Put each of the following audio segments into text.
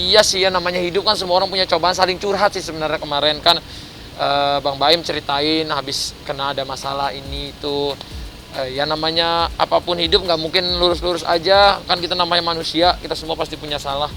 Iya sih ya, namanya hidup kan semua orang punya cobaan, saling curhat sih sebenarnya. Kemarin kan Bang Baim ceritain habis kena ada masalah ini itu. Ya namanya apapun hidup nggak mungkin lurus-lurus aja, kan kita namanya manusia, kita semua pasti punya salah.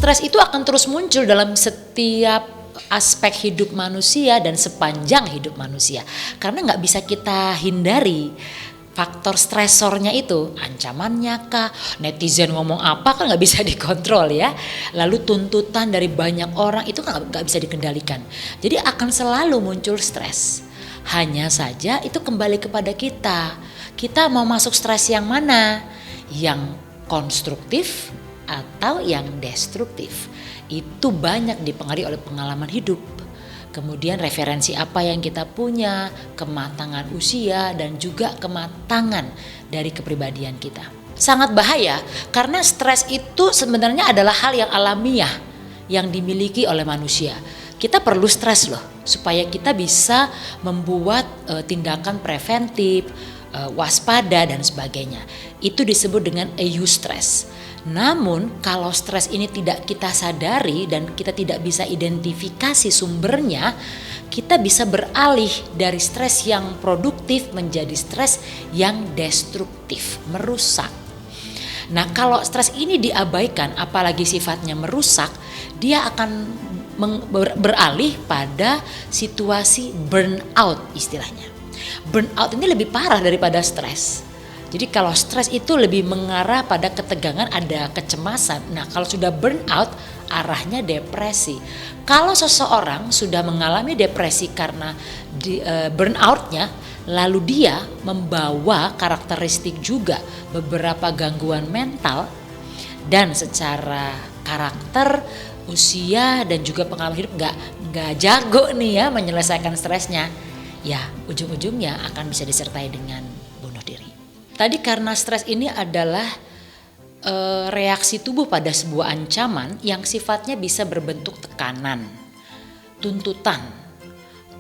Stres itu akan terus muncul dalam setiap aspek hidup manusia dan sepanjang hidup manusia. Karena nggak bisa kita hindari faktor stresornya itu, ancamannya kah, netizen ngomong apa kan nggak bisa dikontrol ya. Lalu tuntutan dari banyak orang itu kan nggak bisa dikendalikan. Jadi akan selalu muncul stres. Hanya saja itu kembali kepada kita. Kita mau masuk stres yang mana? Yang konstruktif atau yang destruktif. Itu banyak dipengaruhi oleh pengalaman hidup. Kemudian referensi apa yang kita punya, kematangan usia dan juga kematangan dari kepribadian kita. Sangat bahaya karena stres itu sebenarnya adalah hal yang alamiah yang dimiliki oleh manusia. Kita perlu stres loh supaya kita bisa membuat tindakan preventif, waspada dan sebagainya. Itu disebut dengan eustress. Namun kalau stres ini tidak kita sadari dan kita tidak bisa identifikasi sumbernya, kita bisa beralih dari stres yang produktif menjadi stres yang destruktif, merusak. Nah kalau stres ini diabaikan, apalagi sifatnya merusak, dia akan beralih pada situasi burnout istilahnya. Burnout ini lebih parah daripada stres. Jadi kalau stres itu lebih mengarah pada ketegangan, ada kecemasan. Nah kalau sudah burnout arahnya depresi. Kalau seseorang sudah mengalami depresi karena burnoutnya, lalu dia membawa karakteristik juga beberapa gangguan mental dan secara karakter, usia dan juga pengalaman hidup nggak jago nih ya menyelesaikan stresnya. Ya ujung-ujungnya akan bisa disertai dengan bunuh diri. Tadi karena stres ini adalah reaksi tubuh pada sebuah ancaman yang sifatnya bisa berbentuk tekanan, tuntutan,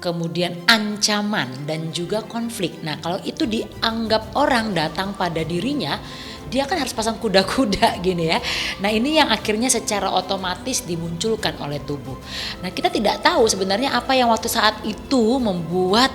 kemudian ancaman dan juga konflik. Nah kalau itu dianggap orang datang pada dirinya, dia kan harus pasang kuda-kuda gini ya. Nah ini yang akhirnya secara otomatis dimunculkan oleh tubuh. Nah kita tidak tahu sebenarnya apa yang waktu saat itu membuat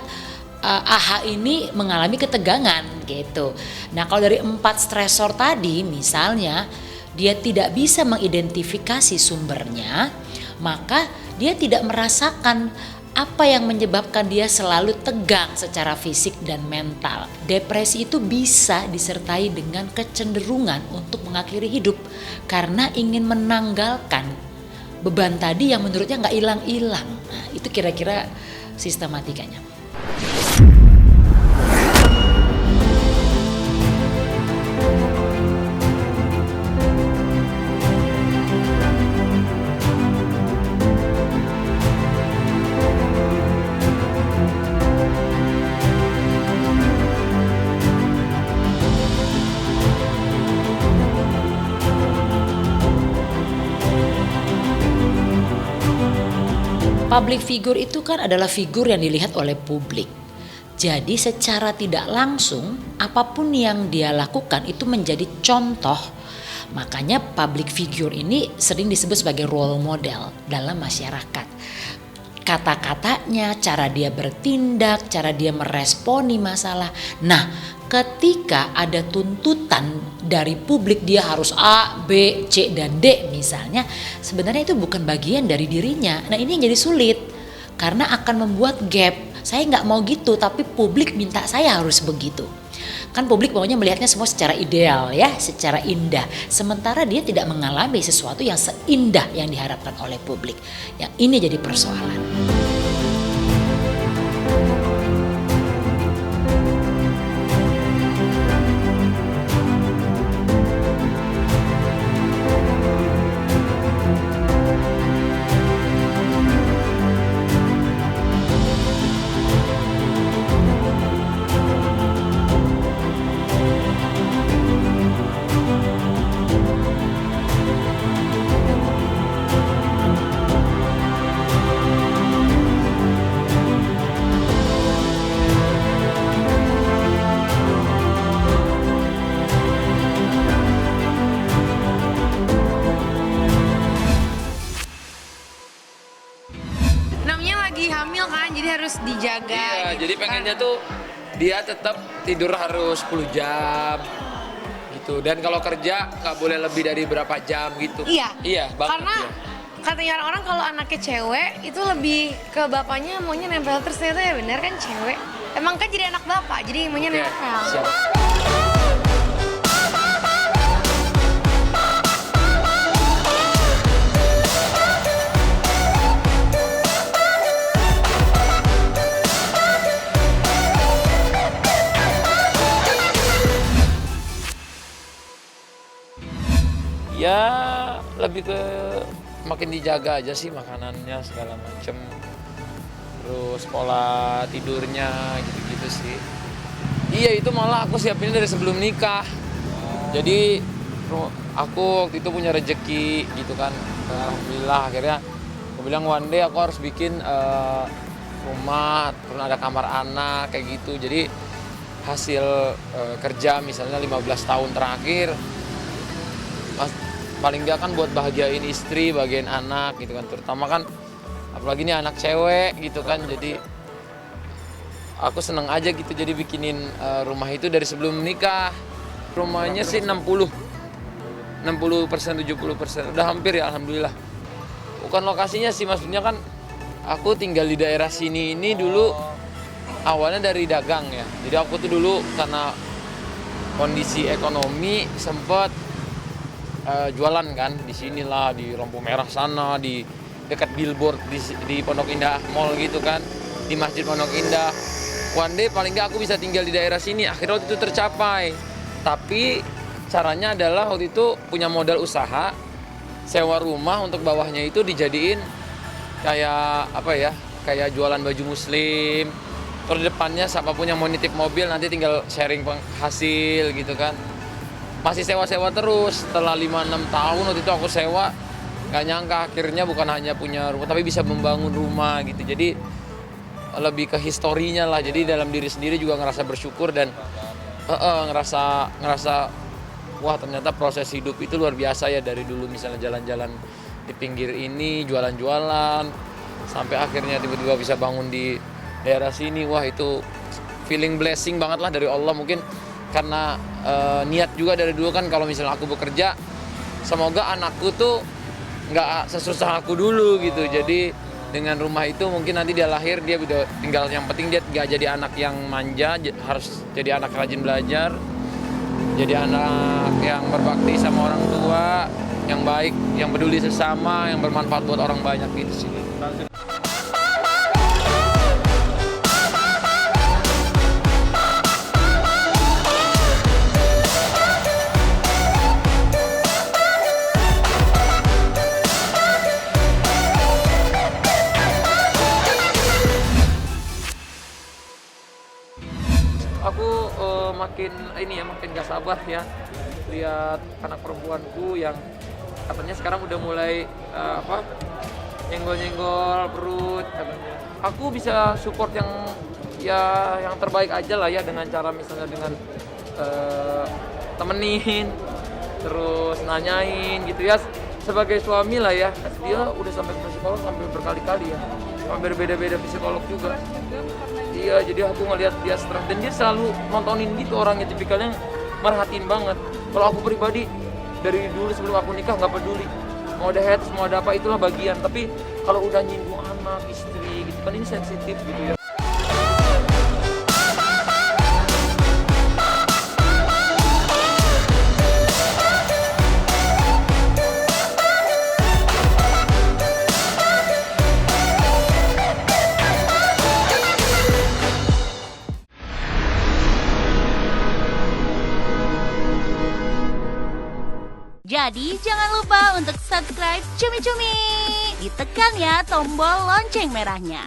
AHA ini mengalami ketegangan gitu. Nah kalau dari 4 stresor tadi misalnya dia tidak bisa mengidentifikasi sumbernya, maka dia tidak merasakan apa yang menyebabkan dia selalu tegang secara fisik dan mental. Depresi itu bisa disertai dengan kecenderungan untuk mengakhiri hidup karena ingin menanggalkan beban tadi yang menurutnya nggak hilang-hilang. Nah itu kira-kira sistematikanya. Public figure itu kan adalah figur yang dilihat oleh publik. Jadi secara tidak langsung apapun yang dia lakukan itu menjadi contoh. Makanya public figure ini sering disebut sebagai role model dalam masyarakat. Kata-katanya, cara dia bertindak, cara dia meresponi masalah. Nah, ketika ada tuntutan dari publik dia harus A, B, C, dan D misalnya, sebenarnya itu bukan bagian dari dirinya. Nah ini yang jadi sulit karena akan membuat gap. Saya nggak mau gitu tapi publik minta saya harus begitu. Kan publik maunya melihatnya semua secara ideal ya, secara indah. Sementara dia tidak mengalami sesuatu yang seindah yang diharapkan oleh publik. Yang ini jadi persoalan. dijaga. Iya, gitu jadi kan. pengennya tuh dia tetap tidur harus 10 jam gitu. Dan kalau kerja nggak boleh lebih dari berapa jam gitu. Iya. Iya, banget. Karena ya. katanya orang-orang kalau anaknya cewek itu lebih ke bapaknya maunya nempel, terus ternyata ya benar kan cewek. Emang kan jadi anak bapak, jadi maunya Oke, nempel. siap. Ya lebih ke makin dijaga aja sih makanannya segala macem, terus pola tidurnya gitu-gitu sih. Iya, itu malah aku siapin dari sebelum nikah. Jadi aku waktu itu punya rejeki gitu kan, alhamdulillah akhirnya aku bilang one day aku harus bikin rumah, terus ada kamar anak kayak gitu. Jadi hasil kerja misalnya 15 tahun terakhir paling nggak kan buat bahagiain istri, bahagiain anak gitu kan, terutama kan apalagi ini anak cewek gitu kan. Jadi aku seneng aja gitu, jadi bikinin rumah itu dari sebelum nikah. Rumahnya sih 60%, 70%, udah hampir ya alhamdulillah. Bukan lokasinya sih, maksudnya kan aku tinggal di daerah sini ini dulu awalnya dari dagang ya. Jadi aku tuh dulu karena kondisi ekonomi sempet jualan kan di sinilah, di lampu merah sana, di dekat billboard di Pondok Indah Mall gitu kan, di Masjid Pondok Indah. One day paling nggak aku bisa tinggal di daerah sini. Akhirnya waktu itu tercapai. Tapi caranya adalah waktu itu punya modal usaha, sewa rumah untuk bawahnya itu dijadiin kayak apa ya, kayak jualan baju muslim. Terus depannya siapapun yang mau nitip mobil nanti tinggal sharing hasil gitu kan. Masih sewa-sewa terus, setelah 5-6 tahun waktu itu aku sewa, gak nyangka akhirnya bukan hanya punya rumah tapi bisa membangun rumah gitu. Jadi lebih ke historinya lah, jadi dalam diri sendiri juga ngerasa bersyukur dan ngerasa wah ternyata proses hidup itu luar biasa ya. Dari dulu misalnya jalan-jalan di pinggir ini, jualan-jualan, sampai akhirnya tiba-tiba bisa bangun di daerah sini. Wah itu feeling blessing banget lah dari Allah. Mungkin karena niat juga dari dulu kan, kalau misalnya aku bekerja semoga anakku tuh nggak sesusah aku dulu gitu. Jadi dengan rumah itu mungkin nanti dia lahir, dia udah tinggal, yang penting dia nggak jadi anak yang manja, harus jadi anak rajin belajar, jadi anak yang berbakti sama orang tua, yang baik, yang peduli sesama, yang bermanfaat buat orang banyak gitu sih. Aku makin gak sabar ya lihat anak perempuanku yang katanya sekarang udah mulai nyenggol-nyenggol perut katanya. Aku bisa support yang terbaik aja lah ya, dengan cara misalnya dengan temenin, terus nanyain gitu ya, sebagai suami lah ya. Dia udah sampai ke psikolog sampai berkali-kali ya, sampai berbeda-beda psikolog juga. Iya, jadi aku ngelihat dia stres dan dia selalu nontonin gitu orangnya, tipikalnya merhatiin banget. Kalau aku pribadi dari dulu sebelum aku nikah nggak peduli, mau ada haters mau ada apa itulah bagian. Tapi kalau udah nyinggung anak, istri gitu kan, ini sensitif gitu ya. Jadi jangan lupa untuk subscribe Cumi Cumi. Ditekan ya tombol lonceng merahnya.